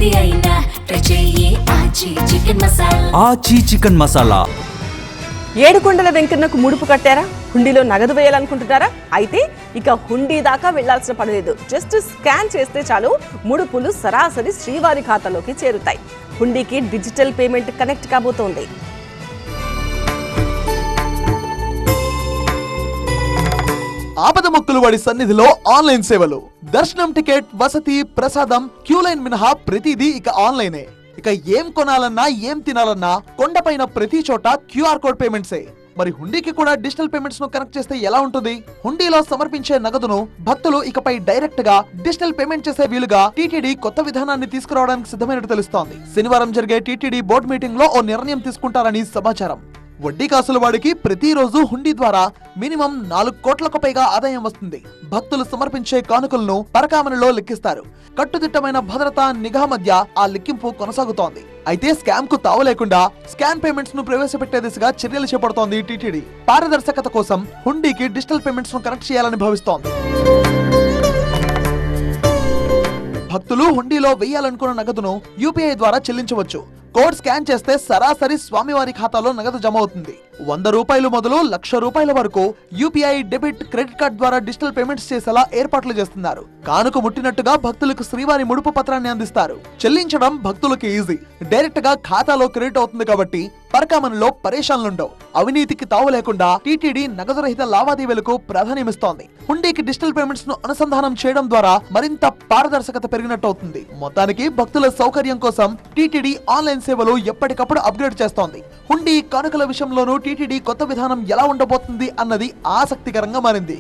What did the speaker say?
ఏది అయినా ట్రై చెయ్యి ఆచి చికెన్ మసాలా. ఆచి చికెన్ మసాలా. ఏడుకొండల వెంకన్నకు ముడుపు కట్టారా? హుండీలో నగదు వేయాలనుకుంటున్నారా? అయితే ఇక హుండీ దాకా వెళ్లాల్సిన పని లేదు. జస్ట్ స్కాన్ చేస్తే చాలు, ముడుపులు సరాసరి శ్రీవారి ఖాతాలోకి చేరుతాయి. హుండీకి డిజిటల్ పేమెంట్ కనెక్ట్ కాబోతోంది. ఆపద మొక్కులు వాడి సన్నిధిలో ఆన్లైన్ సేవలు, దర్శనం టికెట్, వసతి, ప్రసాదం, క్యూ లైన్ మినహా ప్రతిదీ ఇక ఆన్లైనే. ఇక ఏం కొనాలన్నా ఏం తినాలన్నా కొండపైన ప్రతి చోట క్యూఆర్ కోడ్ పేమెంట్సే. మరి హుండీకి కూడా డిజిటల్ పేమెంట్స్ ను కనెక్ట్ చేస్తే ఎలా ఉంటుంది? హుండీలో సమర్పించే నగదును భక్తులు ఇకపై డైరెక్ట్ గా డిజిటల్ పేమెంట్ చేసే వీలుగా టీటీడీ కొత్త విధానాన్ని తీసుకురావడానికి సిద్ధమైనట్టు తెలుస్తోంది. శనివారం జరిగే టీటీడీ బోర్డు మీటింగ్ లో ఓ నిర్ణయం తీసుకుంటారని సమాచారం. వడ్డీ కాసుల వాడికి ప్రతిరోజు హుండీ ద్వారా మినిమం 4 కోట్లకు పైగా ఆదాయం వస్తుంది. భక్తులు సమర్పించే కానుకలను పరకామణిలో లెక్కిస్తారు. కట్టుదిట్టమైన భద్రత, నిఘా మధ్య ఆ లెక్కింపు కొనసాగుతోంది. అయితే స్కామ్ కు తావు లేకుండా స్కాన్ పేమెంట్స్ ను ప్రవేశపెట్టే దిశగా చర్యలు చేపడుతోంది టీటీడీ. పారదర్శకత కోసం హుండీకి డిజిటల్ పేమెంట్స్ ను కనెక్ట్ చేయాలని భావిస్తోంది. భక్తులు హుండీలో వేయాలనుకున్న నగదును యూపీఐ ద్వారా చెల్లించవచ్చు. కోడ్ స్కాన్ చేస్తే సరాసరి స్వామివారి ఖాతాలో నగదు జమ అవుతుంది. 100 రూపాయలు మొదలు 1,00,000 రూపాయల వరకు యూపీఐ, డెబిట్, క్రెడిట్ కార్డ్ ద్వారా డిజిటల్ పేమెంట్స్ చేసేలా ఏర్పాట్లు చేస్తున్నారు. కానుక ముట్టినట్టుగా భక్తులకు శ్రీవారి ముడుపు పత్రాన్ని అందిస్తారు. చెల్లించడం భక్తులకు ఈజీ. డైరెక్ట్ గా ఖాతాలో క్రెడిట్ అవుతుంది కాబట్టి పరకామణిలో పరేషాన్లుండవు. అవినీతికి తావు లేకుండా టీటీడీ నగదు రహిత లావాదేవీలకు ప్రాధాన్యమిస్తోంది. హుండీకి డిజిటల్ పేమెంట్స్ ను అనుసంధానం చేయడం ద్వారా మరింత పారదర్శకత పెరిగినట్టు అవుతుంది. మొత్తానికి భక్తుల సౌకర్యం కోసం టీటీడీ ఆన్లైన్ సేవలు ఎప్పటికప్పుడు అప్గ్రేడ్ చేస్తోంది. హుండీ కానుకల విషయంలోనూ టీటీడీ కొత్త విధానం ఎలా ఉండబోతుంది అన్నది ఆసక్తికరంగా మారింది.